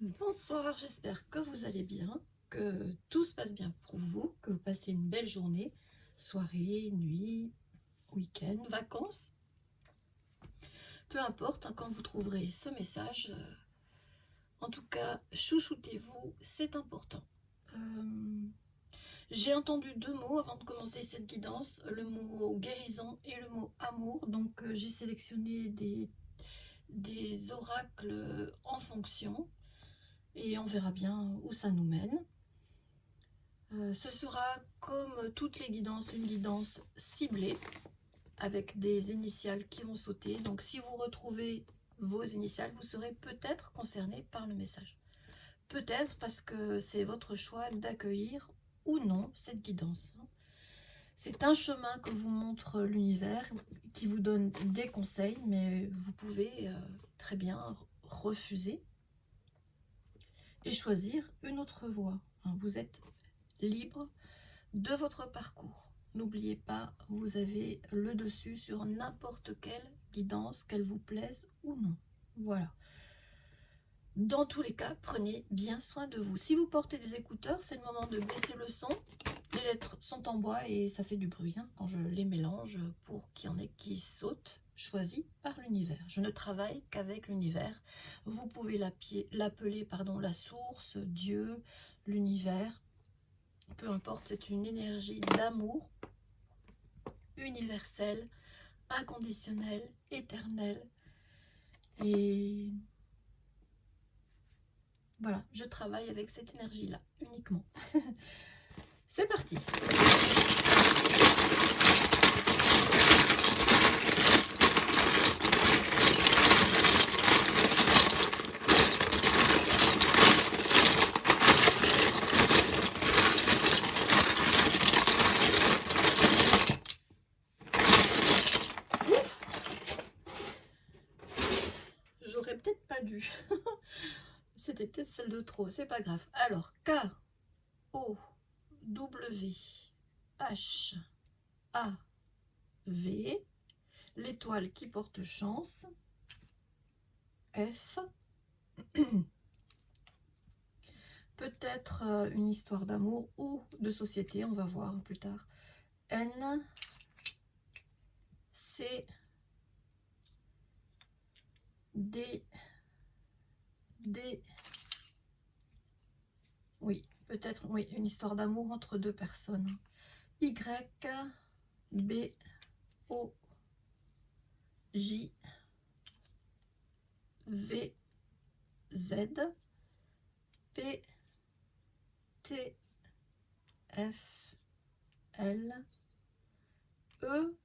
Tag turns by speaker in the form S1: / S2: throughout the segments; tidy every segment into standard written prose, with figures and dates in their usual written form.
S1: Bonsoir, j'espère que vous allez bien, que tout se passe bien pour vous, que vous passez une belle journée, soirée, nuit, week-end, vacances. Peu importe hein, quand vous trouverez ce message, en tout cas, chouchoutez-vous, c'est important. J'ai entendu deux mots avant de commencer cette guidance, le mot guérison et le mot amour. Donc j'ai sélectionné des oracles en fonction et on verra bien où ça nous mène. Ce sera comme toutes les guidances, une guidance ciblée avec des initiales qui vont sauter. Donc si vous retrouvez vos initiales, vous serez peut-être concerné par le message. Peut-être parce que c'est votre choix d'accueillir ou non cette guidance. C'est un chemin que vous montre l'univers, qui vous donne des conseils, mais vous pouvez très bien refuser et choisir une autre voie. Vous êtes libre de votre parcours. N'oubliez pas, vous avez le dessus sur n'importe quelle guidance, qu'elle vous plaise ou non. Voilà. Dans tous les cas, prenez bien soin de vous. Si vous portez des écouteurs, c'est le moment de baisser le son. Les lettres sont en bois et ça fait du bruit quand je les mélange pour qu'il y en ait qui sautent, choisis par l'univers. Je ne travaille qu'avec l'univers. Vous pouvez l'appeler la source, Dieu, l'univers. Peu importe, c'est une énergie d'amour universelle, inconditionnelle, éternelle. Et voilà, je travaille avec cette énergie-là uniquement. C'est parti. J'aurais peut-être pas dû. C'était peut-être celle de trop, c'est pas grave. Alors, K, O, W, H, A, V, l'étoile qui porte chance, F, peut-être une histoire d'amour ou de société, on va voir plus tard, N, C, D, oui, peut-être oui, une histoire d'amour entre deux personnes. Y, B, O, J, V, Z, P, T, F, L, E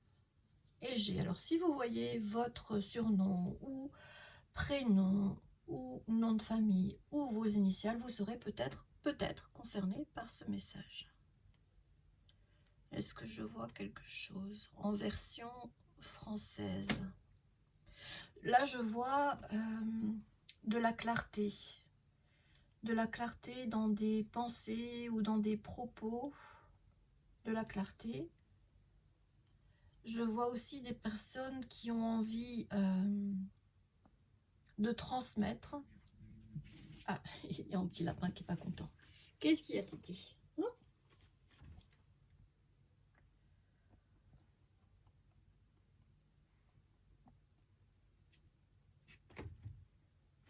S1: et G. Alors si vous voyez votre surnom ou prénom ou nom de famille ou vos initiales, vous serez peut-être concerné par ce message. Est-ce que je vois quelque chose en version française? Là, je vois de la clarté dans des pensées ou dans des propos, de la clarté. Je vois aussi des personnes qui ont envie de transmettre. Ah, il y a un petit lapin qui n'est pas content. Qu'est-ce qu'il y a, Titi?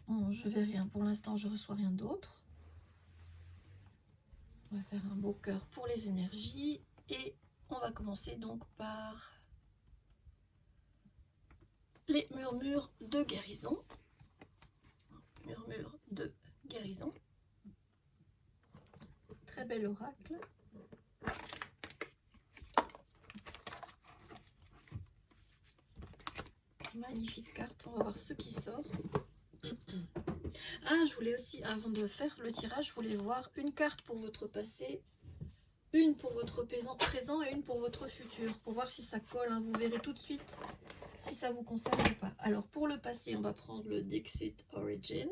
S1: Bon, je vais rien. Pour l'instant, je reçois rien d'autre. On va faire un beau cœur pour les énergies. Et on va commencer donc par les murmures de guérison. Murmure de guérison. Très bel oracle. Magnifique carte, on va voir ce qui sort. Ah, je voulais aussi, avant de faire le tirage, je voulais voir une carte pour votre passé, une pour votre présent et une pour votre futur, pour voir si ça colle. Vous verrez tout de suite si ça vous concerne ou pas. Alors pour le passé, on va prendre le Dixit Origins.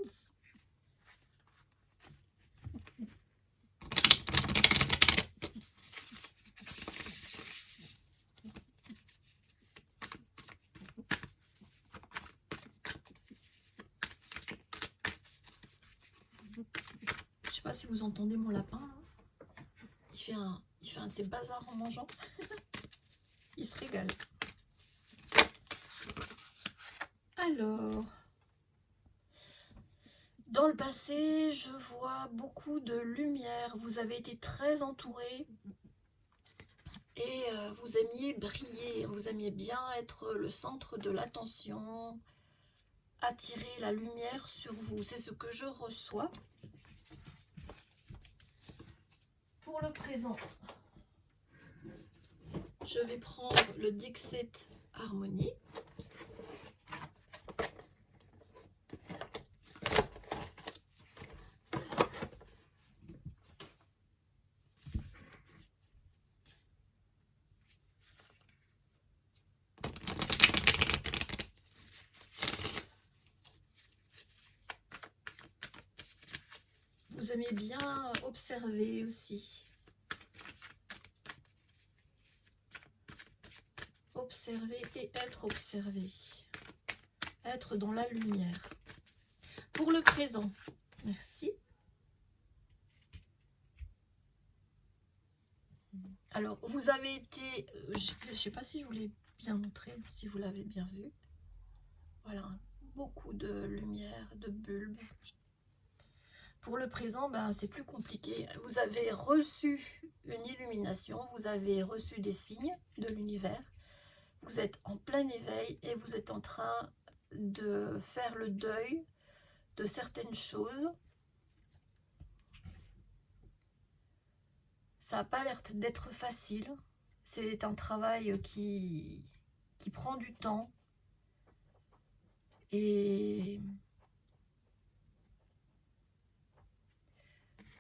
S1: pas si vous entendez mon lapin, là. Il fait un de ses bazars en mangeant. Il se régale. Alors, dans le passé, je vois beaucoup de lumière. Vous avez été très entouré et vous aimiez briller. Vous aimiez bien être le centre de l'attention, attirer la lumière sur vous. C'est ce que je reçois. Pour le présent, je vais prendre le Dixit Harmony. Vous aimez bien observer aussi. Observer et être observé. Être dans la lumière. Pour le présent, merci. Alors, vous avez été... je ne sais pas si je vous l'ai bien montré, si vous l'avez bien vu. Voilà, beaucoup de lumière, de bulbes. Pour le présent, ben, c'est plus compliqué. Vous avez reçu une illumination, vous avez reçu des signes de l'univers. Vous êtes en plein éveil et vous êtes en train de faire le deuil de certaines choses. Ça n'a pas l'air d'être facile. C'est un travail qui prend du temps. Et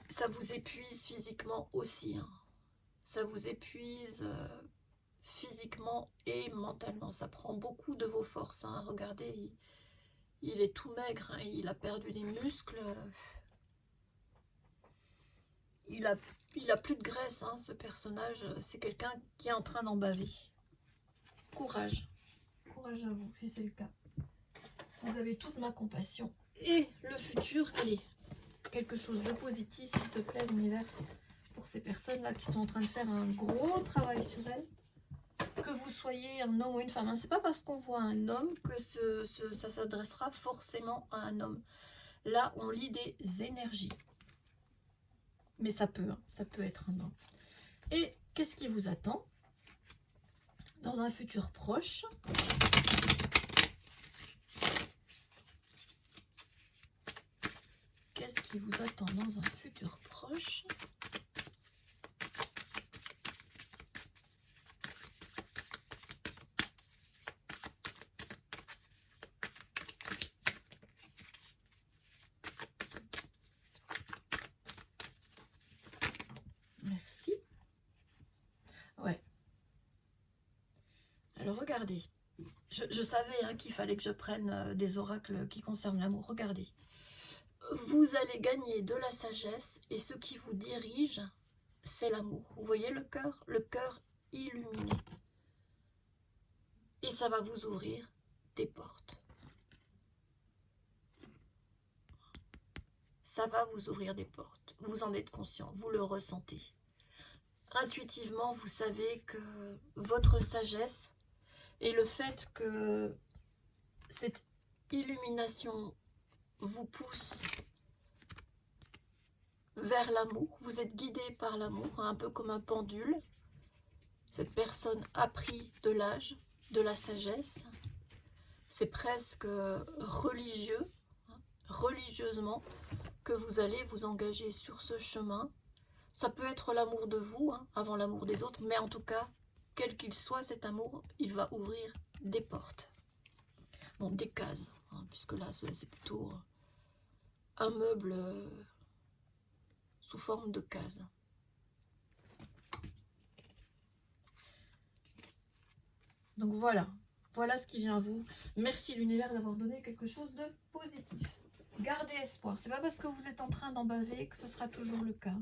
S1: ça vous épuise physiquement aussi. Hein. Ça vous épuise physiquement et mentalement. Ça prend beaucoup de vos forces. Hein. Regardez, il est tout maigre. Hein. Il a perdu des muscles. Il a plus de graisse, hein, ce personnage. C'est quelqu'un qui est en train d'en baver. Courage. Courage à vous, si c'est le cas. Vous avez toute ma compassion. Et le futur, allez, quelque chose de positif, s'il te plaît, l'univers, pour ces personnes-là qui sont en train de faire un gros travail sur elles. Que vous soyez un homme ou une femme. Hein. C'est pas parce qu'on voit un homme que ça s'adressera forcément à un homme. Là, on lit des énergies. Mais ça peut être un homme. Et qu'est-ce qui vous attend dans un futur proche? Qu'est-ce qui vous attend dans un futur proche? Merci. Ouais. Alors regardez, je savais hein, qu'il fallait que je prenne des oracles qui concernent l'amour. Regardez. Vous allez gagner de la sagesse et ce qui vous dirige, c'est l'amour. Vous voyez le cœur illuminé. Et ça va vous ouvrir des portes. Ça va vous ouvrir des portes. Vous en êtes conscient, vous le ressentez. Intuitivement, vous savez que votre sagesse et le fait que cette illumination vous pousse vers l'amour, vous êtes guidé par l'amour, un peu comme un pendule. Cette personne a pris de l'âge, de la sagesse. C'est presque religieux, hein, religieusement, que vous allez vous engager sur ce chemin. Ça peut être l'amour de vous, hein, avant l'amour des autres, mais en tout cas, quel qu'il soit, cet amour, il va ouvrir des portes. Bon, des cases, hein, puisque là, c'est plutôt un meuble sous forme de case. Donc voilà, voilà ce qui vient à vous. Merci l'univers d'avoir donné quelque chose de positif. Gardez espoir. C'est pas parce que vous êtes en train d'en baver que ce sera toujours le cas.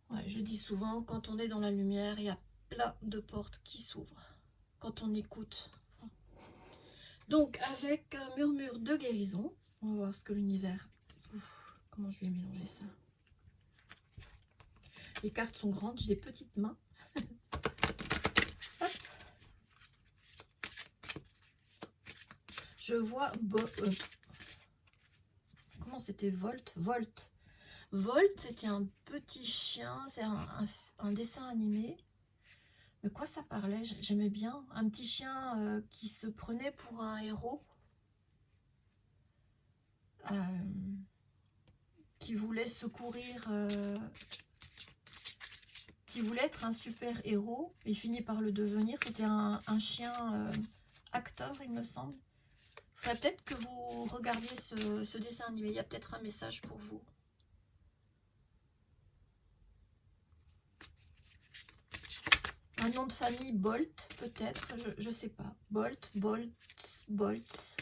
S1: Ouais, je dis souvent, quand on est dans la lumière, il y a plein de portes qui s'ouvrent. Quand on écoute. Donc, avec un murmure de guérison, on va voir ce que l'univers... Comment je vais mélanger ça? Les cartes sont grandes, j'ai des petites mains. Hop. Je vois... comment c'était? Volt? Volt. Volt, c'était un petit chien, c'est un dessin animé. De quoi ça parlait? J'aimais bien. Un petit chien qui se prenait pour un héros. Qui voulait secourir... qui voulait être un super héros. Il finit par le devenir. C'était un chien acteur, il me semble. Il faudrait peut-être que vous regardiez ce dessin animé. Il y a peut-être un message pour vous. Un nom de famille, Bolt, peut-être, je sais pas. Bolt, Bolt, Bolt.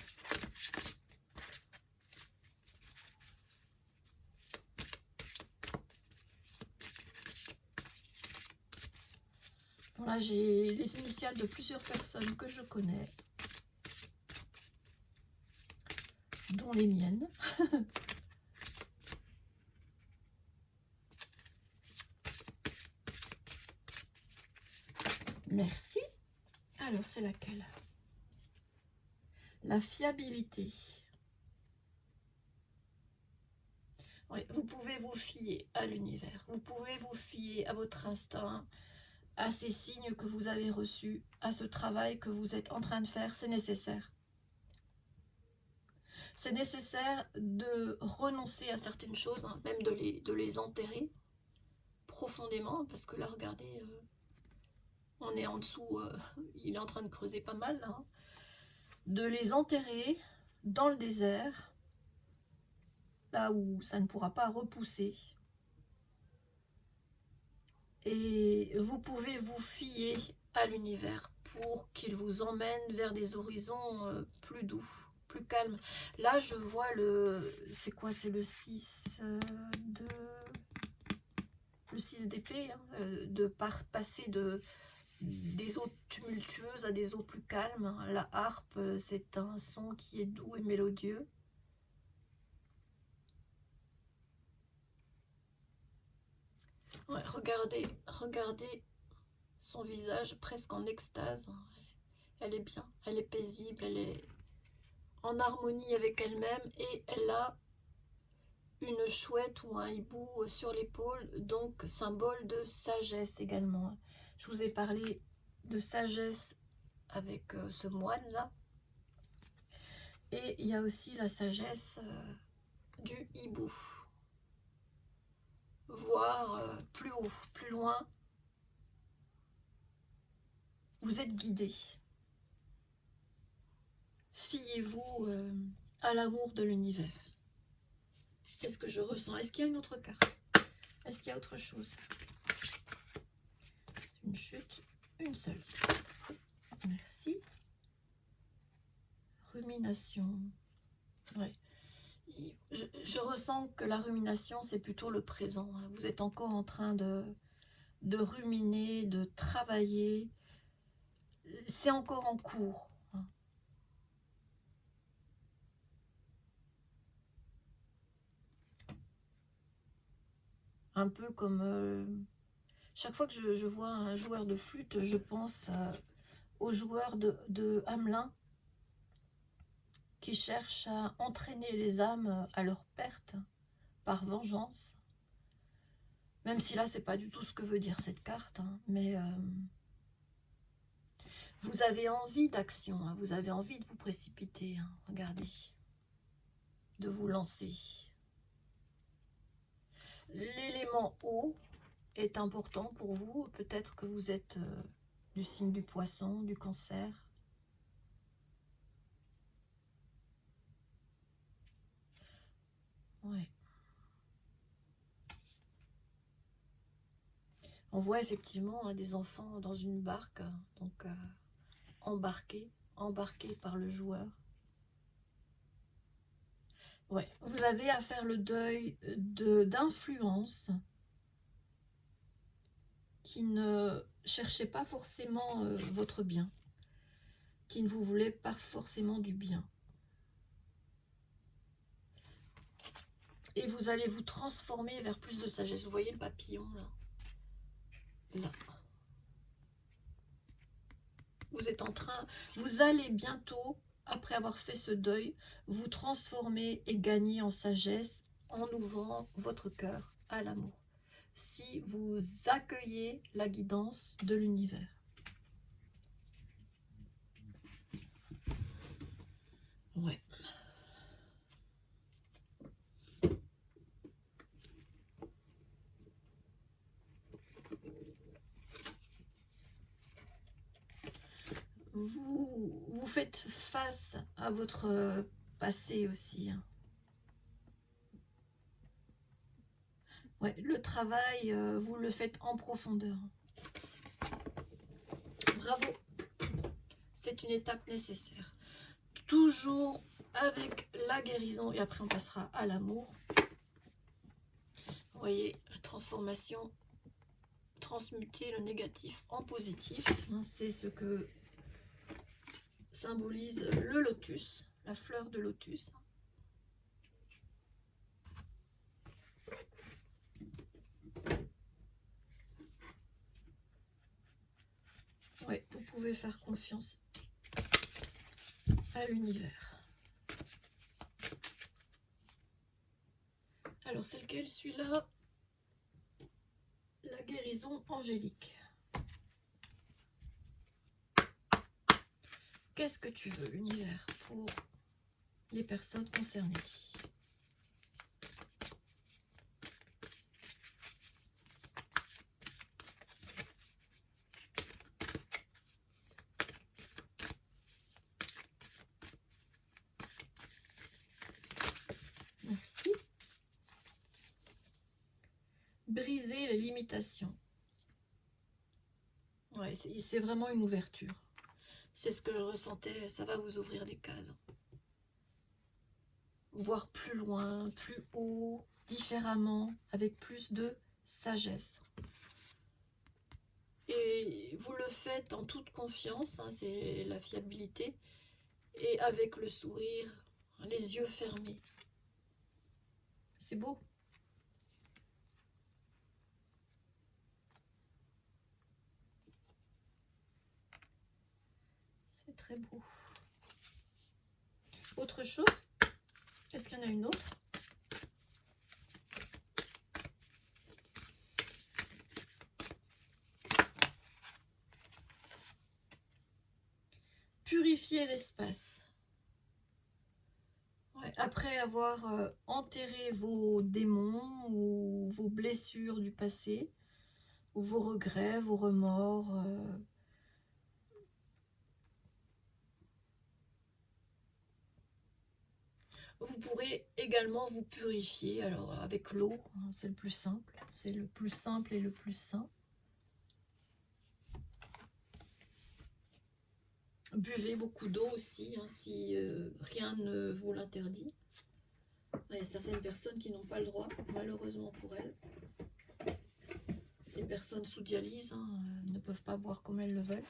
S1: Bon, là, j'ai les initiales de plusieurs personnes que je connais, dont les miennes. Merci. Alors, c'est laquelle? La fiabilité. Oui, vous pouvez vous fier à l'univers. Vous pouvez vous fier à votre instinct, à ces signes que vous avez reçus, à ce travail que vous êtes en train de faire. C'est nécessaire. C'est nécessaire de renoncer à certaines choses, hein, même de les enterrer profondément, parce que là, regardez, on est en dessous, il est en train de creuser pas mal, là, hein. De les enterrer dans le désert, là où ça ne pourra pas repousser. Et vous pouvez vous fier à l'univers pour qu'il vous emmène vers des horizons plus doux, plus calmes. Là, je vois c'est quoi? C'est le 6 de... Le 6 d'épée, hein, de passer des eaux tumultueuses à des eaux plus calmes. La harpe, c'est un son qui est doux et mélodieux. Ouais, regardez son visage presque en extase. Elle est bien, elle est paisible, elle est en harmonie avec elle-même et elle a une chouette ou un hibou sur l'épaule, donc symbole de sagesse également. Je vous ai parlé de sagesse avec ce moine-là. Et il y a aussi la sagesse du hibou. Voir plus haut, plus loin. Vous êtes guidé. Fiez-vous à l'amour de l'univers. C'est ce que je ressens. Est-ce qu'il y a une autre carte? Est-ce qu'il y a autre chose? Une chute, une seule. Merci. Rumination. Ouais. Je ressens que la rumination, c'est plutôt le présent. Vous êtes encore en train de ruminer, de travailler. C'est encore en cours. Un peu comme... chaque fois que je vois un joueur de flûte, je pense aux joueurs de Hamelin qui cherchent à entraîner les âmes à leur perte par vengeance. Même si là, c'est pas du tout ce que veut dire cette carte, hein, mais vous avez envie d'action, hein, vous avez envie de vous précipiter, hein, regardez, de vous lancer. L'élément eau est important pour vous, peut-être que vous êtes du signe du poisson, du cancer. Ouais. On voit effectivement des enfants dans une barque, donc embarqués par le joueur. Ouais, vous avez à faire le deuil d'influences qui ne cherchaient pas forcément votre bien. qui ne vous voulait pas forcément du bien. Et vous allez vous transformer vers plus de sagesse. Vous voyez le papillon là? Là. Vous êtes en train, vous allez bientôt, après avoir fait ce deuil, vous transformer et gagner en sagesse en ouvrant votre cœur à l'amour. Si vous accueillez la guidance de l'univers. Ouais. Vous faites face à votre passé aussi. Ouais, le travail, vous le faites en profondeur. Bravo. C'est une étape nécessaire. Toujours avec la guérison et après on passera à l'amour. Vous voyez, la transformation, transmuter le négatif en positif. C'est ce que symbolise le lotus, la fleur de lotus. Oui, vous pouvez faire confiance à l'univers. Alors, c'est lequel celui-là? La guérison angélique. Qu'est-ce que tu veux, l'univers, pour les personnes concernées? Merci. Briser les limitations. Ouais, c'est vraiment une ouverture. C'est ce que je ressentais, ça va vous ouvrir des cases. Voir plus loin, plus haut, différemment, avec plus de sagesse. Et vous le faites en toute confiance, hein, c'est la fiabilité, et avec le sourire, les yeux fermés. C'est beau. C'est très beau. Autre chose? Est-ce qu'il y en a une autre? Purifier l'espace. Ouais, après avoir enterré vos démons ou vos blessures du passé, ou vos regrets, vos remords, vous pourrez également vous purifier, alors avec l'eau, hein, c'est le plus simple, et le plus sain. Buvez beaucoup d'eau aussi, hein, si rien ne vous l'interdit. Il y a certaines personnes qui n'ont pas le droit, malheureusement pour elles. Les personnes sous dialyse hein, ne peuvent pas boire comme elles le veulent.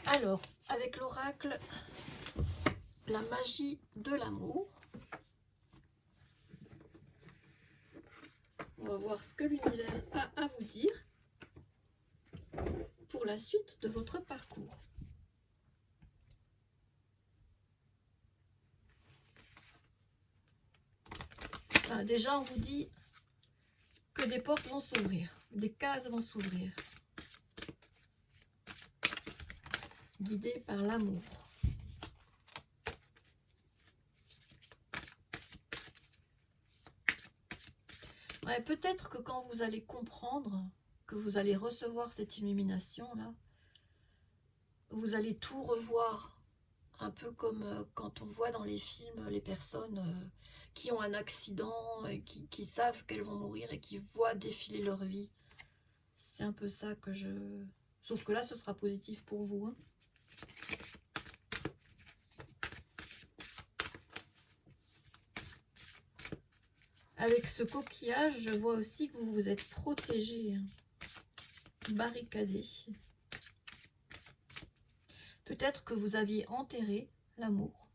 S1: Alors, avec l'oracle, la magie de l'amour. On va voir ce que l'univers a à vous dire pour la suite de votre parcours. Enfin, déjà, on vous dit que des portes vont s'ouvrir, des cases vont s'ouvrir. Guidées par l'amour. Ouais, peut-être que quand vous allez comprendre, que vous allez recevoir cette illumination-là, vous allez tout revoir. Un peu comme quand on voit dans les films les personnes qui ont un accident, et qui savent qu'elles vont mourir et qui voient défiler leur vie. C'est un peu ça que je... Sauf que là, ce sera positif pour vous. Hein. Avec ce coquillage, je vois aussi que vous vous êtes protégé, barricadé. Peut-être Peut-être que vous aviez enterré l'amour,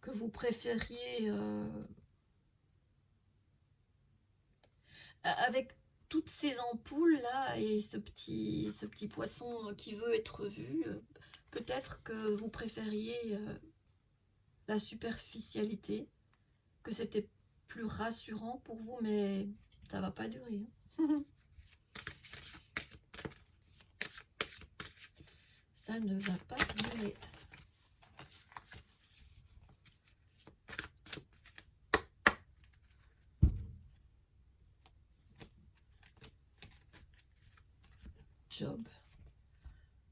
S1: que vous préfériez, avec toutes ces ampoules là et ce petit poisson qui veut être vu, peut-être que vous préfériez la superficialité, que c'était plus rassurant pour vous, mais ça va pas durer. Ça ne va pas durer.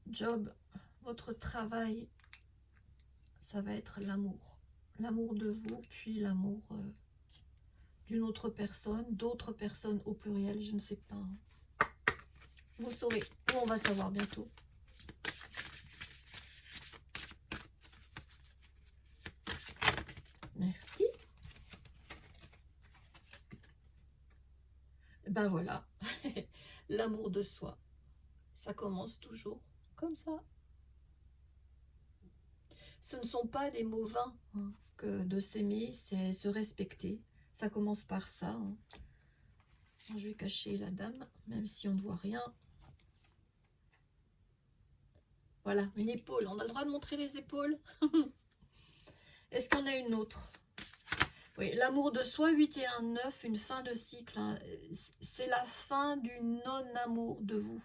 S1: Job, votre travail, ça va être l'amour. L'amour de vous, puis l'amour d'une autre personne, d'autres personnes au pluriel, je ne sais pas. Vous saurez, ou on va savoir bientôt. Merci. Ben voilà, l'amour de soi, ça commence toujours comme ça. Ce ne sont pas des mots vains que de s'aimer, c'est se respecter. Ça commence par ça. Hein. Je vais cacher la dame, même si on ne voit rien. Voilà, une épaule. On a le droit de montrer les épaules. Est-ce qu'il y en a une autre? Oui, l'amour de soi, 8 et 1, 9, une fin de cycle. Hein. C'est la fin du non-amour de vous.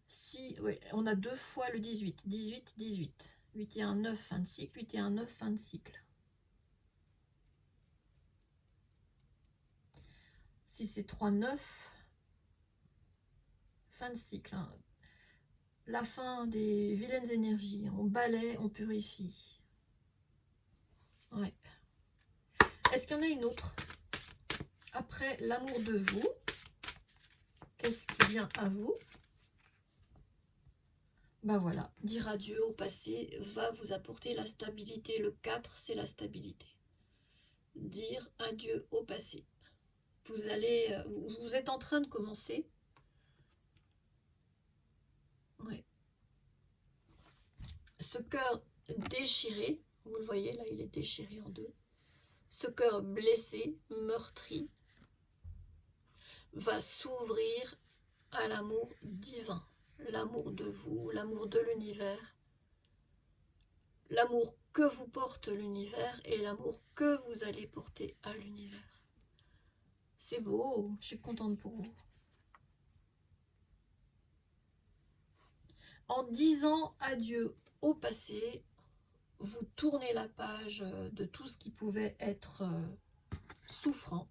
S1: Si, oui, on a 2 fois le 18. 18, 18. 8 et 1, 9, fin de cycle. 8 et 1, 9, fin de cycle. Si c'est 3, 9, fin de cycle. Hein. La fin des vilaines énergies. On balaie, on purifie. Ouais. Est-ce qu'il y en a une autre? Après l'amour de vous, qu'est-ce qui vient à vous? Ben voilà, dire adieu au passé va vous apporter la stabilité. Le 4, c'est la stabilité. Dire adieu au passé. Vous êtes en train de commencer. Ouais. Ce cœur déchiré, vous le voyez là, il est déchiré en deux. Ce cœur blessé, meurtri, va s'ouvrir à l'amour divin, l'amour de vous, l'amour de l'univers, l'amour que vous porte l'univers et l'amour que vous allez porter à l'univers. C'est beau, je suis contente pour vous. En disant adieu au passé, vous tournez la page de tout ce qui pouvait être souffrant.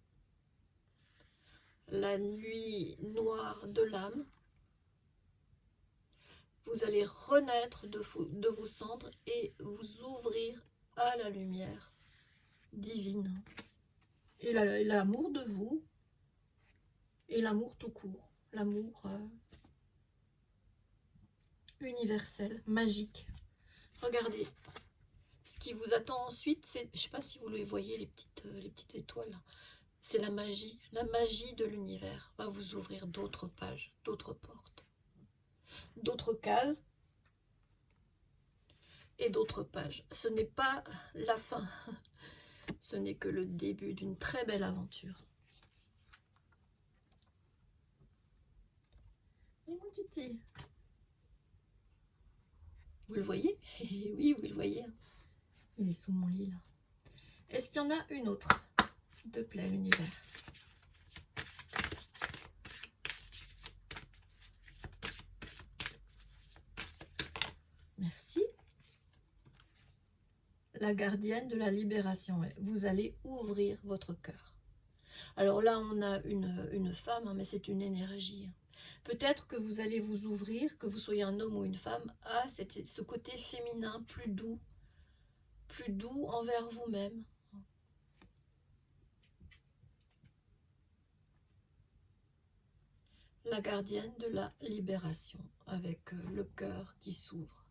S1: La nuit noire de l'âme. Vous allez renaître de vos cendres et vous ouvrir à la lumière divine. Et l'amour de vous, et l'amour tout court. L'amour universel, magique. Regardez. Ce qui vous attend ensuite, c'est, je ne sais pas si vous les voyez, les petites étoiles. C'est la magie de l'univers va vous ouvrir d'autres pages, d'autres portes, d'autres cases et d'autres pages. Ce n'est pas la fin, ce n'est que le début d'une très belle aventure. Et mon titi, vous le voyez? Oui, vous le voyez. Il est sous mon lit là. Est-ce qu'il y en a une autre? S'il te plaît, l'univers. Merci. La gardienne de la libération. Vous allez ouvrir votre cœur. Alors là, on a une femme, hein, mais c'est une énergie. Peut-être que vous allez vous ouvrir, que vous soyez un homme ou une femme, à ce côté féminin plus doux envers vous-même. La gardienne de la libération, avec le cœur qui s'ouvre,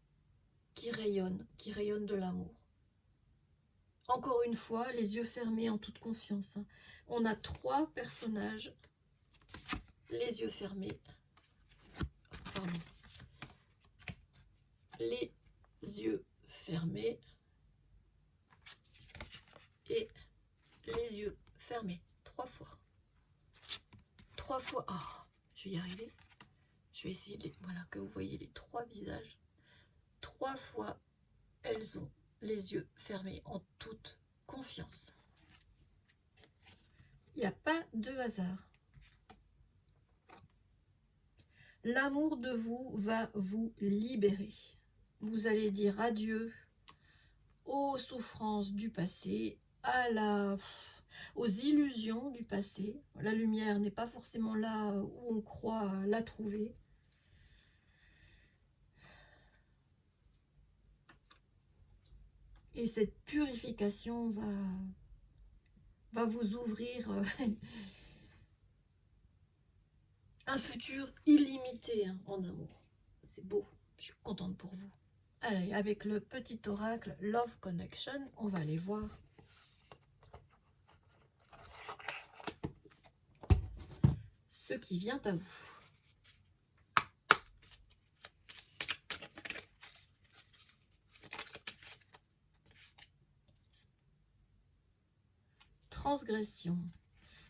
S1: qui rayonne de l'amour. Encore une fois, les yeux fermés en toute confiance. Hein. On a 3 personnages, les yeux fermés. pardon, les yeux fermés et les yeux fermés 3 fois. 3 fois. Oh, je vais y arriver. Je vais essayer de voilà, que vous voyez les 3 visages. 3 fois, elles ont les yeux fermés en toute confiance. Il n'y a pas de hasard. L'amour de vous va vous libérer. Vous allez dire adieu aux souffrances du passé, aux illusions du passé. La lumière n'est pas forcément là où on croit la trouver. Et cette purification va vous ouvrir un futur illimité en amour. C'est beau, je suis contente pour vous. Allez, avec le petit oracle Love Connection, on va aller voir ce qui vient à vous. Transgression.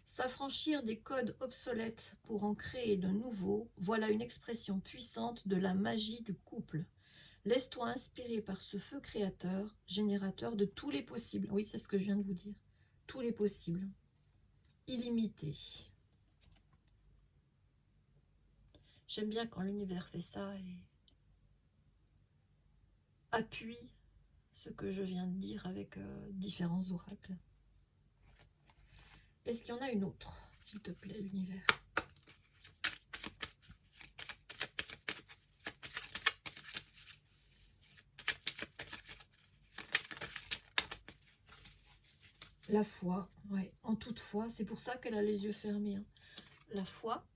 S1: S'affranchir des codes obsolètes pour en créer de nouveaux, voilà une expression puissante de la magie du couple. Laisse-toi inspirer par ce feu créateur, générateur de tous les possibles. Oui, c'est ce que je viens de vous dire. Tous les possibles. Illimité. J'aime bien quand l'univers fait ça et appuie ce que je viens de dire avec différents oracles. Est-ce qu'il y en a une autre, s'il te plaît, l'univers? La foi, ouais, en toute foi. C'est pour ça qu'elle a les yeux fermés. Hein. La foi.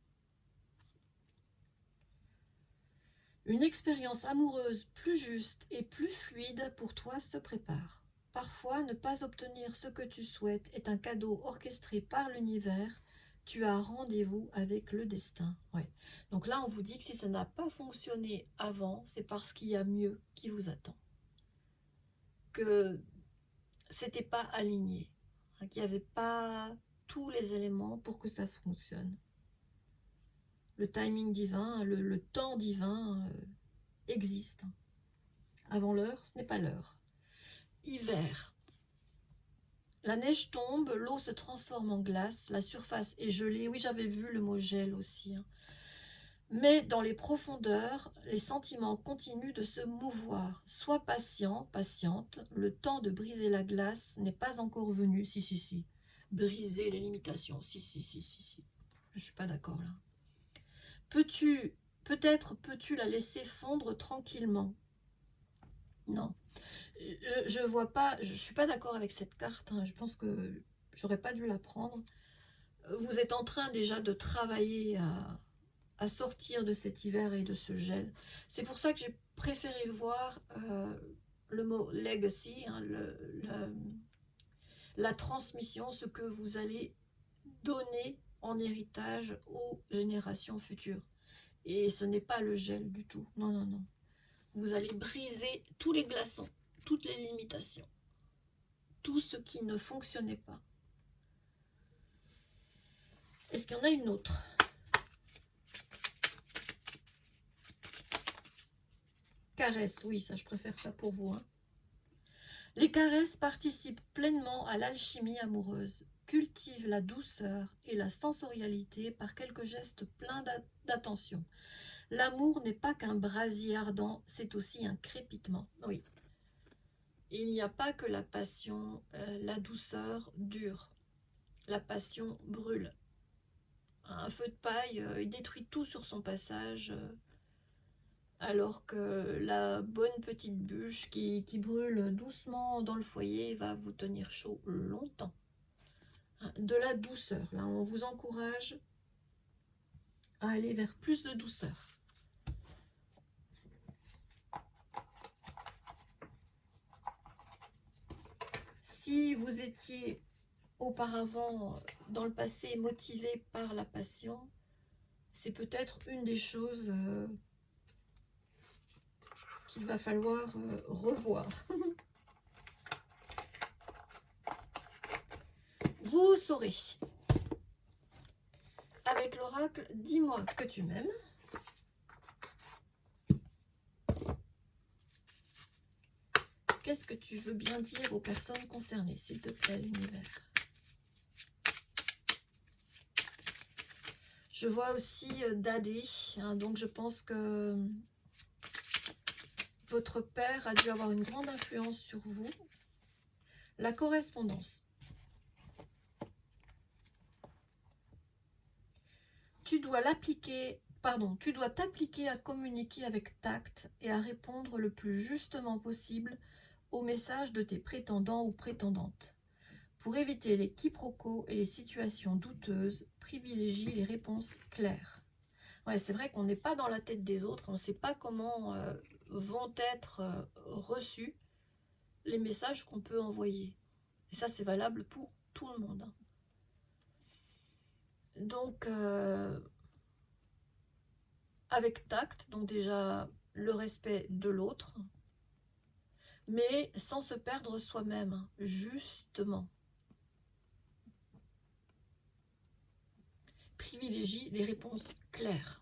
S1: Une expérience amoureuse plus juste et plus fluide pour toi se prépare. Parfois, ne pas obtenir ce que tu souhaites est un cadeau orchestré par l'univers. Tu as rendez-vous avec le destin. Ouais. Donc là, on vous dit que si ça n'a pas fonctionné avant, c'est parce qu'il y a mieux qui vous attend. Que c'était pas aligné. Hein, qu'il n'y avait pas tous les éléments pour que ça fonctionne. Le timing divin, le temps divin existe. Avant l'heure, ce n'est pas l'heure. Hiver. La neige tombe, l'eau se transforme en glace, la surface est gelée. Oui, j'avais vu le mot gel aussi. Hein. Mais dans les profondeurs, les sentiments continuent de se mouvoir. Sois patient, patiente. Le temps de briser la glace n'est pas encore venu. Si. Briser les limitations. Si. Je suis pas d'accord là. Peut-être peux-tu la laisser fondre tranquillement. Non. Je vois pas, je suis pas d'accord avec cette carte. Hein. Je pense que j'aurais pas dû la prendre. Vous êtes en train déjà de travailler à sortir de cet hiver et de ce gel. C'est pour ça que j'ai préféré voir le mot legacy, hein, la transmission, ce que vous allez donner en héritage aux générations futures. Et ce n'est pas le gel du tout. Non. Vous allez briser tous les glaçons, toutes les limitations, tout ce qui ne fonctionnait pas. Est-ce qu'il y en a une autre? Caresses, oui, ça je préfère ça pour vous. Hein. Les caresses participent pleinement à l'alchimie amoureuse, cultivent la douceur et la sensorialité par quelques gestes pleins d'attention. L'amour n'est pas qu'un brasier ardent, c'est aussi un crépitement. Oui. Il n'y a pas que la passion, la douceur dure. La passion brûle. Un feu de paille, il détruit tout sur son passage, alors que la bonne petite bûche qui brûle doucement dans le foyer va vous tenir chaud longtemps. De la douceur, là on vous encourage à aller vers plus de douceur. Si vous étiez auparavant, dans le passé, motivé par la passion, c'est peut-être une des choses qu'il va falloir revoir. Vous saurez. Avec l'oracle, dis-moi que tu m'aimes. Qu'est-ce que tu veux bien dire aux personnes concernées, s'il te plaît, l'univers? Je vois aussi Dadé, hein, donc je pense que votre père a dû avoir une grande influence sur vous. La correspondance. Tu dois t'appliquer à communiquer avec tact et à répondre le plus justement possible aux messages de tes prétendants ou prétendantes. Pour éviter les quiproquos et les situations douteuses, privilégie les réponses claires. Ouais, c'est vrai qu'on n'est pas dans la tête des autres, on ne sait pas comment vont être reçus les messages qu'on peut envoyer. Et ça, c'est valable pour tout le monde. Donc, avec tact, donc déjà le respect de l'autre, mais sans se perdre soi-même, justement. Privilégie les réponses claires,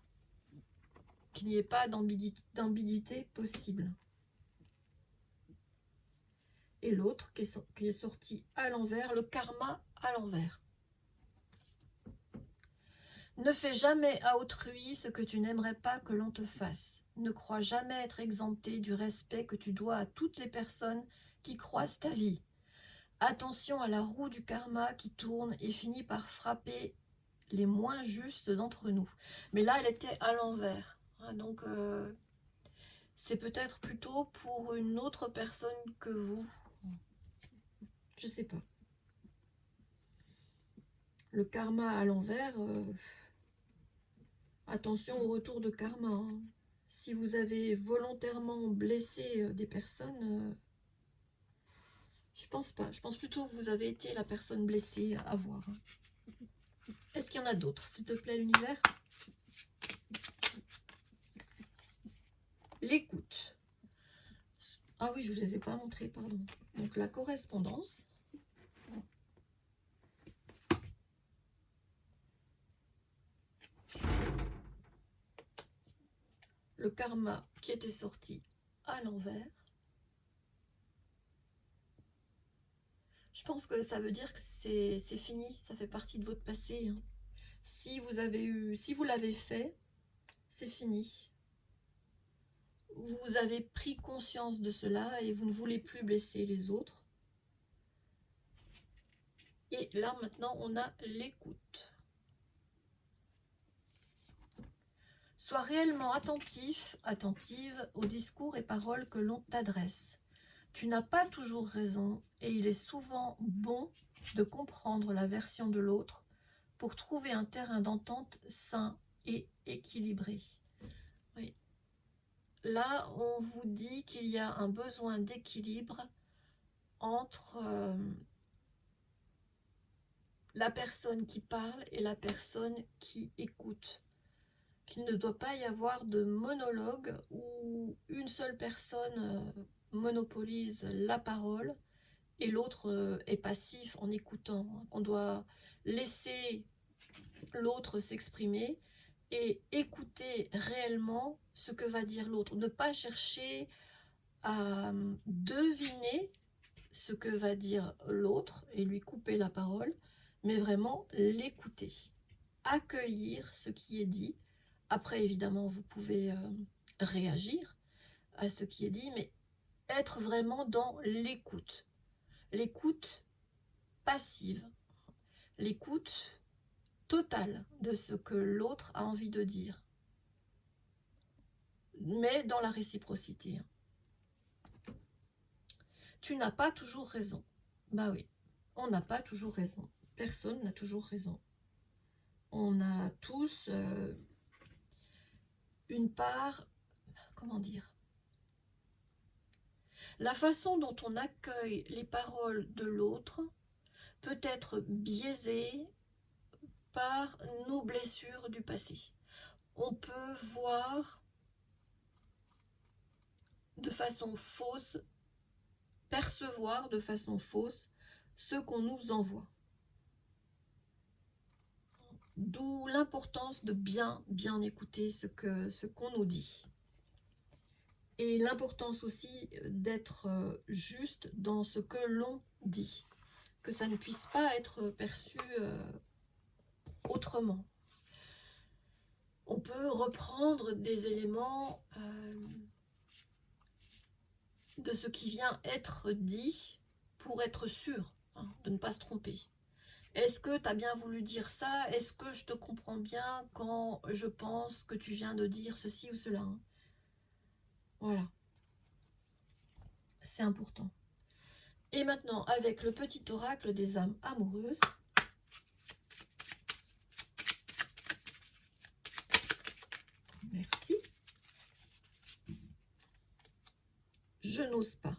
S1: qu'il n'y ait pas d'ambiguïté possible. Et l'autre qui est sorti à l'envers, le karma à l'envers. Ne fais jamais à autrui ce que tu n'aimerais pas que l'on te fasse. Ne crois jamais être exempté du respect que tu dois à toutes les personnes qui croisent ta vie. Attention à la roue du karma qui tourne et finit par frapper les moins justes d'entre nous. Mais là, elle était à l'envers. Donc, c'est peut-être plutôt pour une autre personne que vous. Je sais pas. Le karma à l'envers, attention au retour de karma. Hein. Si vous avez volontairement blessé des personnes, je pense pas. Je pense plutôt que vous avez été la personne blessée à voir. Est-ce qu'il y en a d'autres, s'il te plaît, l'univers? L'écoute. Ah oui, je ne vous les ai pas montrés, pardon. Donc la correspondance. Le karma qui était sorti à l'envers. Je pense que ça veut dire que c'est fini, ça fait partie de votre passé. Hein. Si vous l'avez fait, c'est fini. Vous avez pris conscience de cela et vous ne voulez plus blesser les autres. Et là, maintenant, on a l'écoute. Sois réellement attentive aux discours et paroles que l'on t'adresse. Tu n'as pas toujours raison et il est souvent bon de comprendre la version de l'autre pour trouver un terrain d'entente sain et équilibré. Oui. Là, on vous dit qu'il y a un besoin d'équilibre entre la personne qui parle et la personne qui écoute. Qu'il ne doit pas y avoir de monologue où une seule personne monopolise la parole et l'autre est passif en écoutant. Qu'on doit laisser l'autre s'exprimer et écouter réellement ce que va dire l'autre. Ne pas chercher à deviner ce que va dire l'autre et lui couper la parole, mais vraiment l'écouter. Accueillir ce qui est dit. Après, évidemment, vous pouvez réagir à ce qui est dit, mais être vraiment dans l'écoute. L'écoute passive. L'écoute totale de ce que l'autre a envie de dire. Mais dans la réciprocité. Tu n'as pas toujours raison. Bah oui, on n'a pas toujours raison. Personne n'a toujours raison. On a tous une part, comment dire, la façon dont on accueille les paroles de l'autre peut être biaisée par nos blessures du passé. On peut voir de façon fausse, percevoir de façon fausse ce qu'on nous envoie. D'où l'importance de bien écouter ce qu'on nous dit. Et l'importance aussi d'être juste dans ce que l'on dit. Que ça ne puisse pas être perçu autrement. On peut reprendre des éléments de ce qui vient être dit pour être sûr de ne pas se tromper. Est-ce que tu as bien voulu dire ça? Est-ce que je te comprends bien quand je pense que tu viens de dire ceci ou cela? Voilà. C'est important. Et maintenant, avec le petit oracle des âmes amoureuses, merci. Je n'ose pas.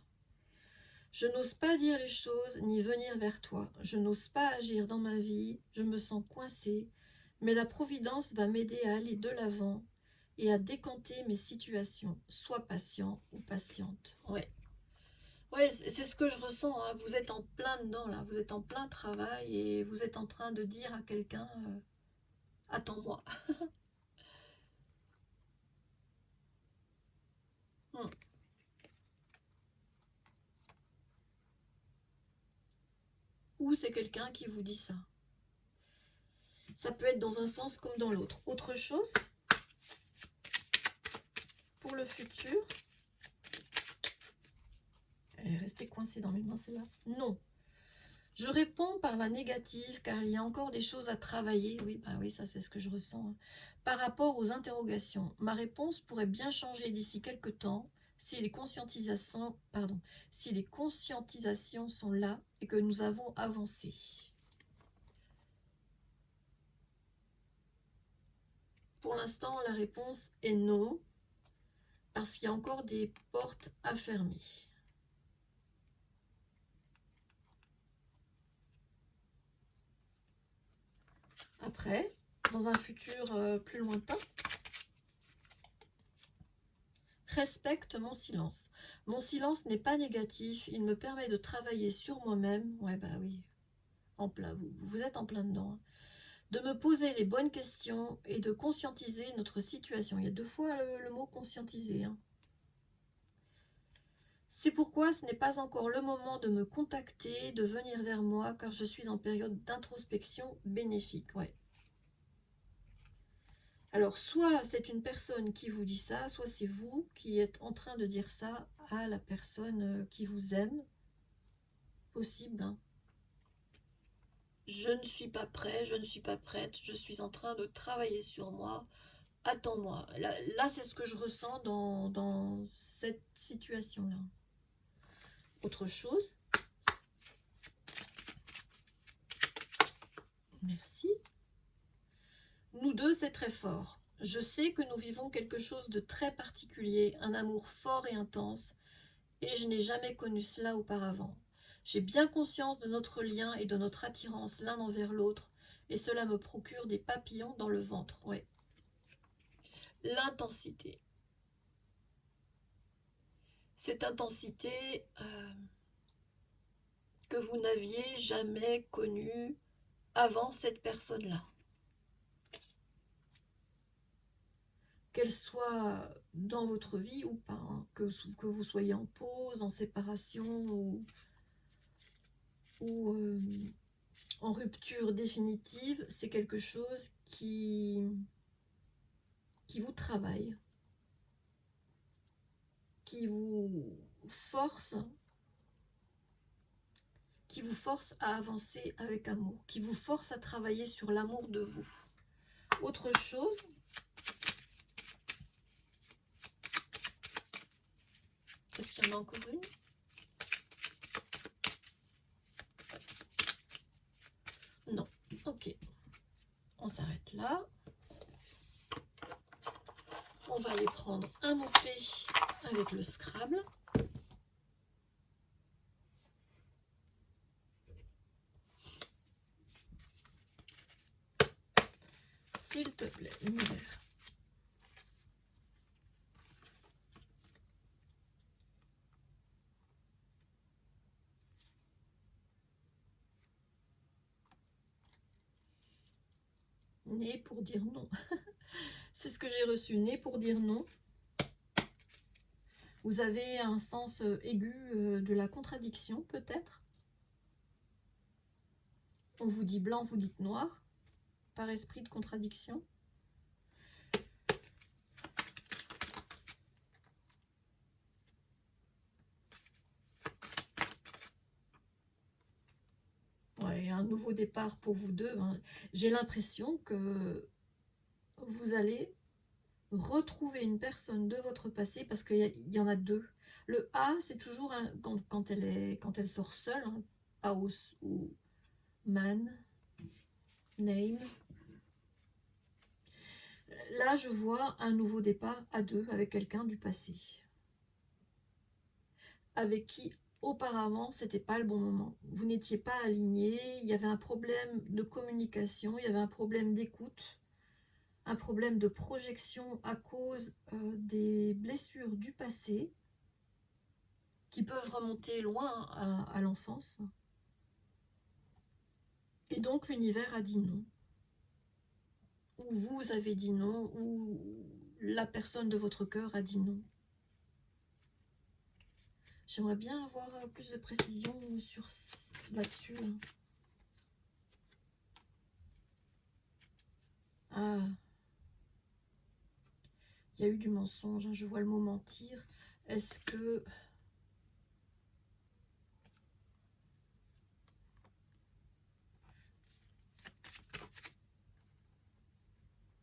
S1: Je n'ose pas dire les choses ni venir vers toi. Je n'ose pas agir dans ma vie. Je me sens coincée. Mais la Providence va m'aider à aller de l'avant et à décanter mes situations. Sois patient ou patiente. Ouais. Ouais, c'est ce que je ressens. Hein. Vous êtes en plein dedans, là. Vous êtes en plein travail et vous êtes en train de dire à quelqu'un attends-moi. Ou c'est quelqu'un qui vous dit ça. Ça peut être dans un sens comme dans l'autre. Autre chose, pour le futur, elle est restée coincée dans mes mains, celle-là. Non. Je réponds par la négative, car il y a encore des choses à travailler. Oui, bah oui, ça c'est ce que je ressens. Hein. Par rapport aux interrogations, ma réponse pourrait bien changer d'ici quelques temps si les conscientisations sont là et que nous avons avancé. Pour l'instant, la réponse est non, parce qu'il y a encore des portes à fermer. Après, dans un futur plus lointain, respecte mon silence. Mon silence n'est pas négatif, il me permet de travailler sur moi-même. Ouais, bah oui, en plein, vous êtes en plein dedans. Hein. De me poser les bonnes questions et de conscientiser notre situation. Il y a 2 fois le mot conscientiser. Hein. C'est pourquoi ce n'est pas encore le moment de me contacter, de venir vers moi, car je suis en période d'introspection bénéfique. Ouais. Alors, soit c'est une personne qui vous dit ça, soit c'est vous qui êtes en train de dire ça à la personne qui vous aime. Possible. Hein. Je ne suis pas prêt, je ne suis pas prête, je suis en train de travailler sur moi. Attends-moi. Là c'est ce que je ressens dans cette situation-là. Autre chose. Merci. Nous deux, c'est très fort. Je sais que nous vivons quelque chose de très particulier, un amour fort et intense, et je n'ai jamais connu cela auparavant. J'ai bien conscience de notre lien et de notre attirance l'un envers l'autre, et cela me procure des papillons dans le ventre. Ouais. L'intensité. Cette intensité que vous n'aviez jamais connue avant cette personne-là. Qu'elle soit dans votre vie ou pas, hein, que vous soyez en pause, en séparation ou en rupture définitive, c'est quelque chose qui vous travaille, qui vous force à avancer avec amour, qui vous force à travailler sur l'amour de vous. Autre chose, est-ce qu'il y en a encore une? Non, ok. On s'arrête là. On va aller prendre un mot-clé avec le Scrabble. S'il te plaît, univers. Né pour dire non. C'est ce que j'ai reçu, né pour dire non. Vous avez un sens aigu de la contradiction, peut-être. On vous dit blanc, vous dites noir, par esprit de contradiction. Ouais, un nouveau départ pour vous deux. Hein. J'ai l'impression que vous allez retrouver une personne de votre passé, parce qu'il y en a deux. Le A, c'est toujours quand elle sort seule, hein, house ou man, name. Là, je vois un nouveau départ à deux avec quelqu'un du passé, avec qui auparavant c'était pas le bon moment. Vous n'étiez pas aligné, il y avait un problème de communication, il y avait un problème d'écoute, un problème de projection à cause des blessures du passé qui peuvent remonter loin à l'enfance. Et donc l'univers a dit non. Ou vous avez dit non, ou la personne de votre cœur a dit non. J'aimerais bien avoir plus de précision sur là-dessus. Ah, il y a eu du mensonge, hein, je vois le mot mentir. Est-ce que...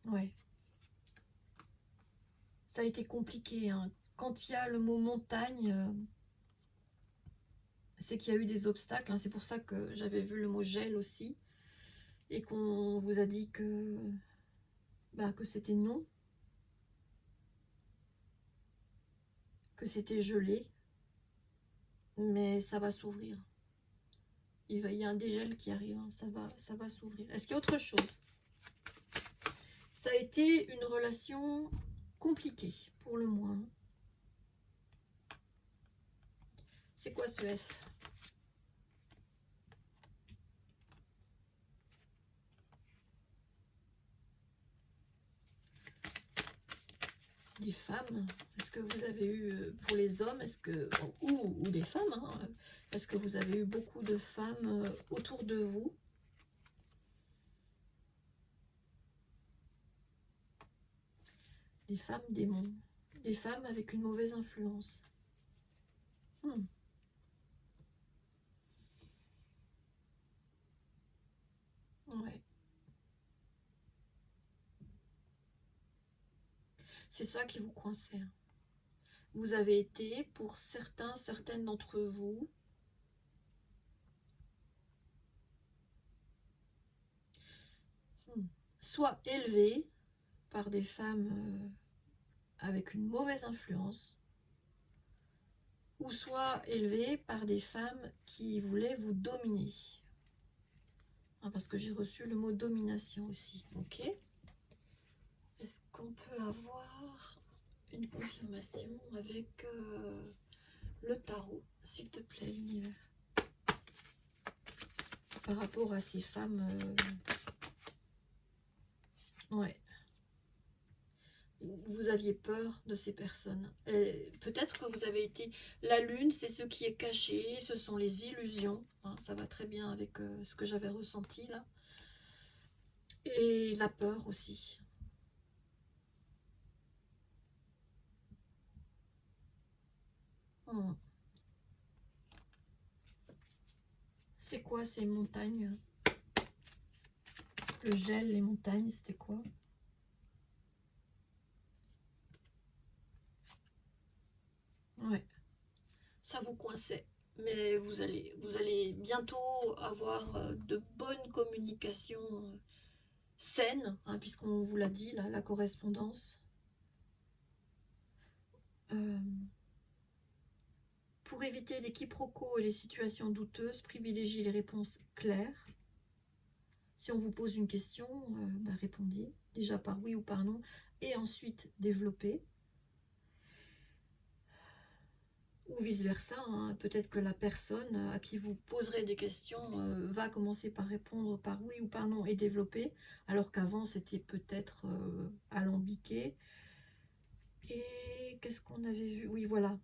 S1: Ouais. Ça a été compliqué. Hein. Quand il y a le mot montagne, c'est qu'il y a eu des obstacles. Hein. C'est pour ça que j'avais vu le mot gel aussi. Et qu'on vous a dit que c'était non. Que c'était gelé. Mais ça va s'ouvrir. Il y a un dégel qui arrive. Hein. Ça va s'ouvrir. Est-ce qu'il y a autre chose? Ça a été une relation compliquée, pour le moins. C'est quoi ce F? Des femmes? Est-ce que vous avez eu, pour les hommes, est-ce que ou des femmes, hein, est-ce que vous avez eu beaucoup de femmes autour de vous? Des femmes démons. Des femmes avec une mauvaise influence. Ouais. C'est ça qui vous coinçait. Vous avez été, pour certaines d'entre vous, soit élevés par des femmes avec une mauvaise influence, ou soit élevés par des femmes qui voulaient vous dominer. Hein, parce que j'ai reçu le mot domination aussi. Ok. Est-ce qu'on peut avoir une confirmation avec le tarot, s'il te plaît, l'univers, par rapport à ces femmes ouais. Vous aviez peur de ces personnes. Peut-être que vous avez été... La lune, c'est ce qui est caché, ce sont les illusions. Hein, ça va très bien avec ce que j'avais ressenti là. Et la peur aussi. C'est quoi ces montagnes? Le gel, les montagnes, c'était quoi? Ouais, ça vous coinçait. Mais vous allez bientôt avoir de bonnes communications saines, hein, puisqu'on vous l'a dit, là, la correspondance. Pour éviter les quiproquos et les situations douteuses, privilégiez les réponses claires. Si on vous pose une question, répondez déjà par oui ou par non, et ensuite développez. ou vice-versa, hein. Peut-être que la personne à qui vous poserez des questions va commencer par répondre par oui ou par non et développer, alors qu'avant c'était peut-être alambiqué. Et qu'est-ce qu'on avait vu? Oui, voilà.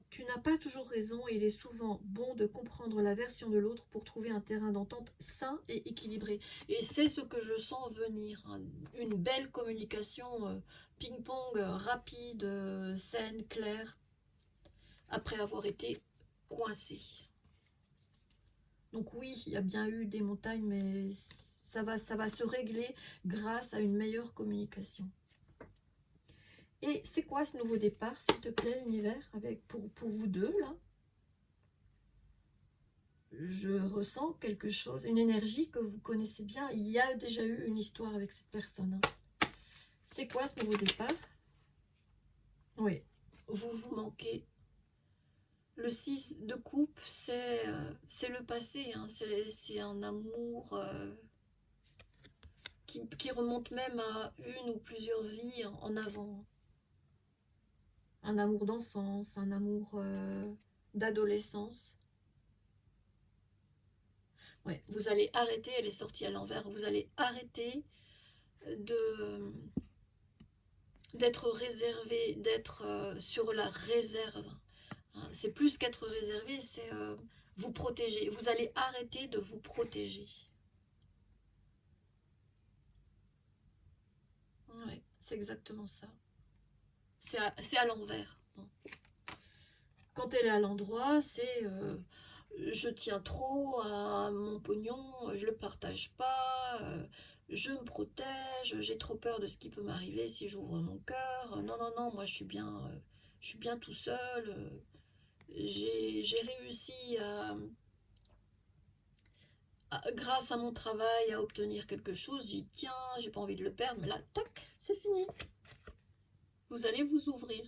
S1: Tu n'as pas toujours raison et il est souvent bon de comprendre la version de l'autre pour trouver un terrain d'entente sain et équilibré. Et c'est ce que je sens venir, hein. Une belle communication ping-pong, rapide, saine, claire, après avoir été coincé. Donc oui, il y a bien eu des montagnes, mais ça va se régler grâce à une meilleure communication. Et c'est quoi ce nouveau départ, s'il te plaît, l'univers, pour vous deux, là? Je ressens quelque chose, une énergie que vous connaissez bien. Il y a déjà eu une histoire avec cette personne. C'est quoi ce nouveau départ? Oui, vous vous manquez. Le 6 de coupe, c'est le passé. Hein. C'est un amour qui remonte même à une ou plusieurs vies en avant. Un amour d'enfance, un amour d'adolescence. Ouais, vous allez arrêter, elle est sortie à l'envers, vous allez arrêter d'être réservé, d'être sur la réserve. Hein. C'est plus qu'être réservé, c'est vous protéger. Vous allez arrêter de vous protéger. Ouais, c'est exactement ça. C'est à l'envers. Quand elle est à l'endroit, c'est je tiens trop à mon pognon, je le partage pas, je me protège, j'ai trop peur de ce qui peut m'arriver si j'ouvre mon cœur. Non, non, non, moi je suis bien tout seul. J'ai réussi grâce à mon travail à obtenir quelque chose, j'y tiens, j'ai pas envie de le perdre, mais là, tac, c'est fini. Vous allez vous ouvrir.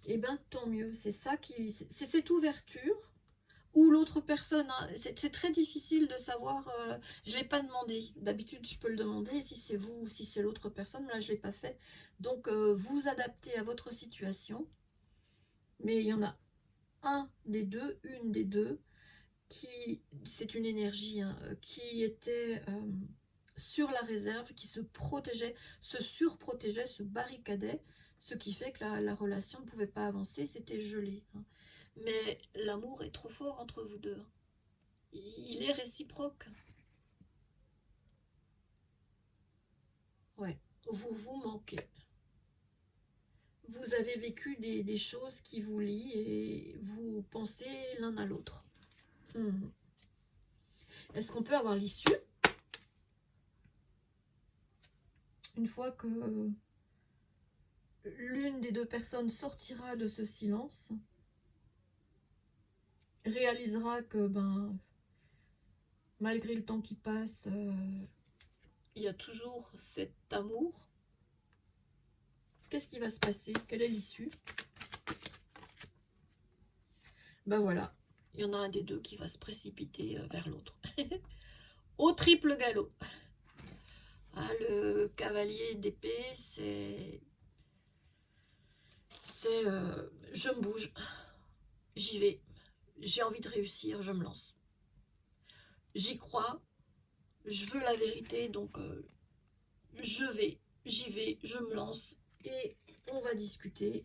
S1: Eh bien, tant mieux, c'est ça qui... C'est cette ouverture ou l'autre personne, hein, c'est très difficile de savoir, je ne l'ai pas demandé, d'habitude je peux le demander, si c'est vous ou si c'est l'autre personne, là je ne l'ai pas fait, donc vous adaptez à votre situation, mais il y en a un des deux, une des deux, qui, c'est une énergie, hein, qui était sur la réserve, qui se protégeait, se surprotégeait, se barricadait, ce qui fait que la relation ne pouvait pas avancer, c'était gelé, hein. Mais l'amour est trop fort entre vous deux. Il est réciproque. Ouais, vous vous manquez. Vous avez vécu des choses qui vous lient et vous pensez l'un à l'autre. Est-ce qu'on peut avoir l'issue? Une fois que l'une des deux personnes sortira de ce silence, réalisera que malgré le temps qui passe, il y a toujours cet amour. Qu'est-ce qui va se passer? Quelle est l'issue? Ben voilà, il y en a un des deux qui va se précipiter vers l'autre. Au triple galop. Hein, le cavalier d'épée, c'est je me bouge, j'y vais, j'ai envie de réussir, je me lance. J'y crois, je veux la vérité, donc j'y vais, je me lance et on va discuter.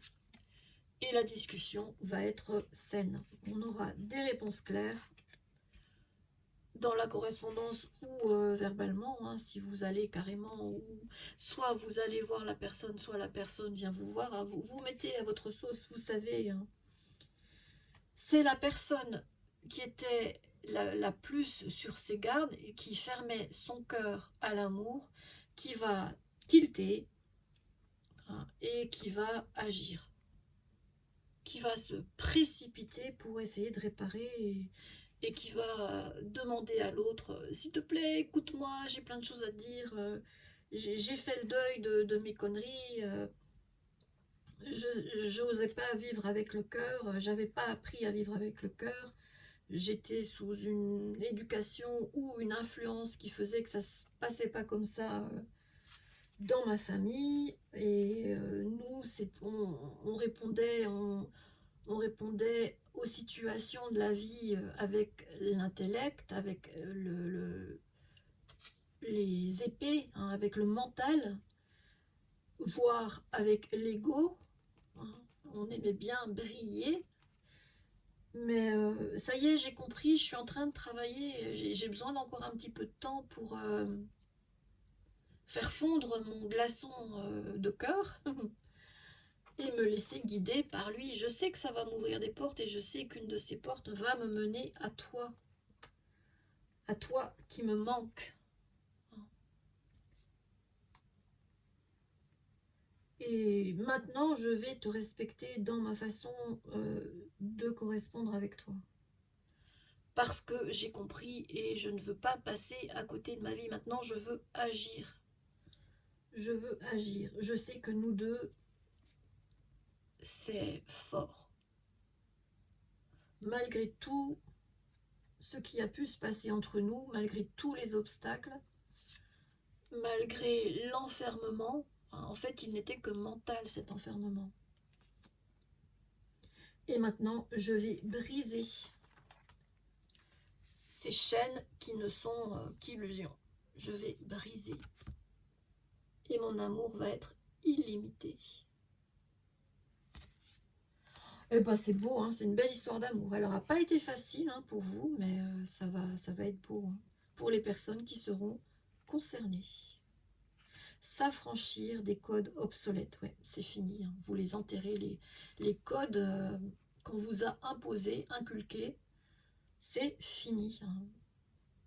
S1: Et la discussion va être saine. On aura des réponses claires dans la correspondance ou verbalement, hein, si vous allez carrément, ou soit vous allez voir la personne, soit la personne vient vous voir, hein, vous mettez à votre sauce, vous savez. Hein. C'est la personne qui était la plus sur ses gardes et qui fermait son cœur à l'amour, qui va tilter, hein, et qui va agir, qui va se précipiter pour essayer de réparer et qui va demander à l'autre, s'il te plaît, écoute-moi, j'ai plein de choses à te dire, j'ai fait le deuil de mes conneries, je n'osais pas vivre avec le cœur, j'avais pas appris à vivre avec le cœur, j'étais sous une éducation ou une influence qui faisait que ça se passait pas comme ça dans ma famille, et nous, on répondait, on répondait aux situations de la vie avec l'intellect, avec les épées, hein, avec le mental, voire avec l'ego, hein. On aimait bien briller, mais ça y est, j'ai compris, je suis en train de travailler, j'ai besoin d'encore un petit peu de temps pour faire fondre mon glaçon de cœur et me laisser guider par lui. Je sais que ça va m'ouvrir des portes, et je sais qu'une de ces portes va me mener à toi qui me manque. Et maintenant, je vais te respecter dans ma façon de correspondre avec toi. Parce que j'ai compris et je ne veux pas passer à côté de ma vie. Maintenant, je veux agir. Je veux agir. Je sais que nous deux, c'est fort. Malgré tout ce qui a pu se passer entre nous, malgré tous les obstacles, malgré l'enfermement, en fait, il n'était que mental, cet enfermement. Et maintenant, je vais briser ces chaînes qui ne sont qu'illusions. Je vais briser. Et mon amour va être illimité. Eh ben, c'est beau, hein, c'est une belle histoire d'amour. Elle n'aura pas été facile hein, pour vous, mais ça va être beau hein, pour les personnes qui seront concernées. S'affranchir des codes obsolètes, ouais, c'est fini. Hein. Vous les enterrez, les codes qu'on vous a imposés, inculqués, c'est fini. Hein.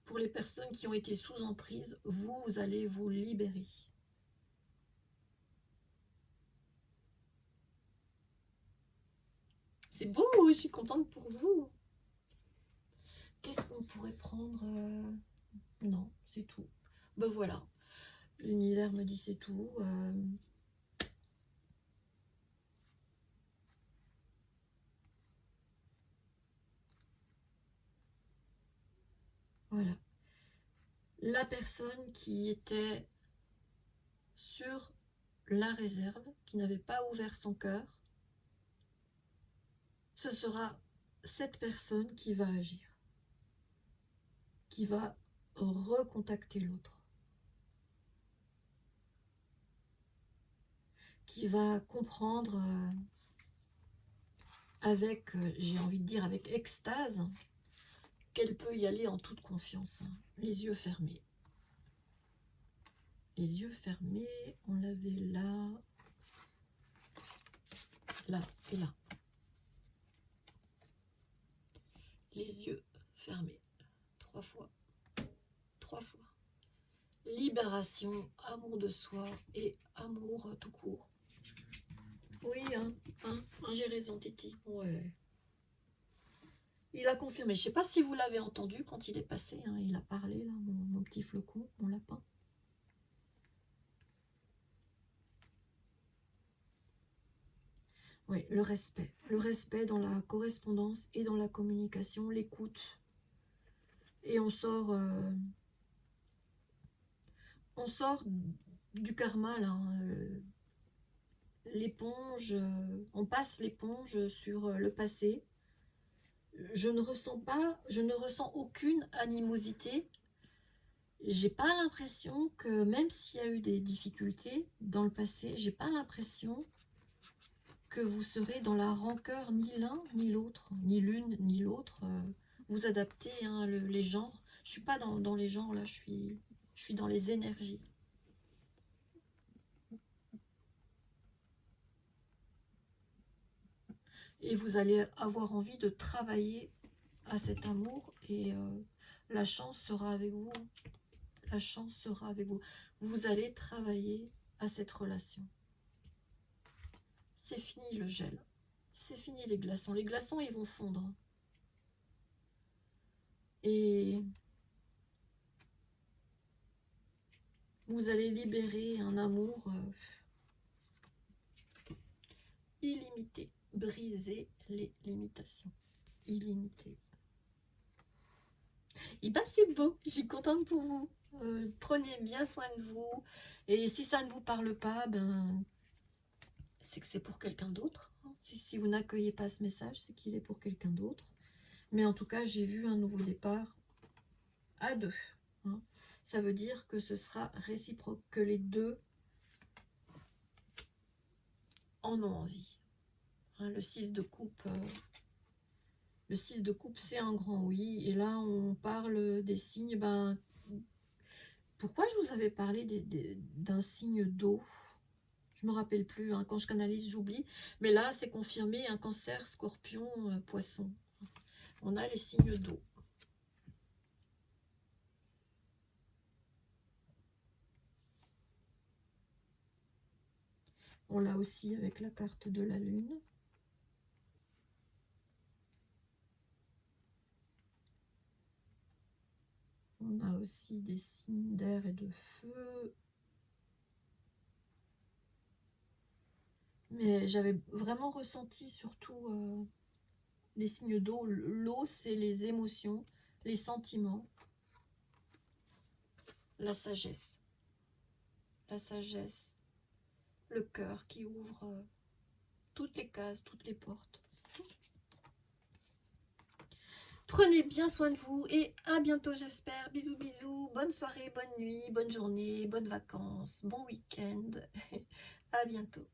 S1: Pour les personnes qui ont été sous emprise, vous allez vous libérer. C'est beau, je suis contente pour vous. Qu'est-ce qu'on pourrait prendre Non, c'est tout. Ben voilà, l'univers me dit c'est tout. Voilà. La personne qui était sur la réserve, qui n'avait pas ouvert son cœur, ce sera cette personne qui va agir, qui va recontacter l'autre, qui va comprendre avec, j'ai envie de dire avec extase, qu'elle peut y aller en toute confiance, hein, les yeux fermés. Les yeux fermés, on l'avait là, là et là. Les yeux fermés, 3 fois. 3 fois. Libération, amour de soi et amour tout court. Oui, j'ai raison, Titi. Ouais. Il a confirmé. Je ne sais pas si vous l'avez entendu quand il est passé. Hein, il a parlé, là, mon petit flocon, mon lapin. Oui, le respect. Le respect dans la correspondance et dans la communication, l'écoute. Et on sort du karma, là. L'éponge, on passe l'éponge sur le passé. Je ne ressens aucune animosité. J'ai pas l'impression que, même s'il y a eu des difficultés dans le passé, j'ai pas l'impression que vous serez dans la rancœur, ni l'un ni l'autre, ni l'une ni l'autre. Vous adaptez hein, les genres. Je suis pas dans les genres là, je suis dans les énergies. Et vous allez avoir envie de travailler à cet amour et la chance sera avec vous. La chance sera avec vous. Vous allez travailler à cette relation. C'est fini le gel. C'est fini les glaçons. Les glaçons, ils vont fondre. Et vous allez libérer un amour illimité. Briser les limitations. Illimité. Et ben c'est beau, je suis contente pour vous. Prenez bien soin de vous. Et si ça ne vous parle pas, ben c'est que c'est pour quelqu'un d'autre. Si vous n'accueillez pas ce message, c'est qu'il est pour quelqu'un d'autre. Mais en tout cas, j'ai vu un nouveau départ à deux. Hein. Ça veut dire que ce sera réciproque, que les deux en ont envie. Hein, le 6 de coupe, c'est un grand oui. Et là, on parle des signes. Ben, pourquoi je vous avais parlé d'un signe d'eau? Je me rappelle plus. Hein, quand je canalise, j'oublie. Mais là, c'est confirmé. Un cancer, scorpion, poisson. On a les signes d'eau. On l'a aussi avec la carte de la lune. On a aussi des signes d'air et de feu. Mais j'avais vraiment ressenti surtout les signes d'eau. L'eau, c'est les émotions, les sentiments, la sagesse. La sagesse, le cœur qui ouvre toutes les cases, toutes les portes. Prenez bien soin de vous et à bientôt j'espère. Bisous bisous, bonne soirée, bonne nuit, bonne journée, bonnes vacances, bon week-end. À bientôt.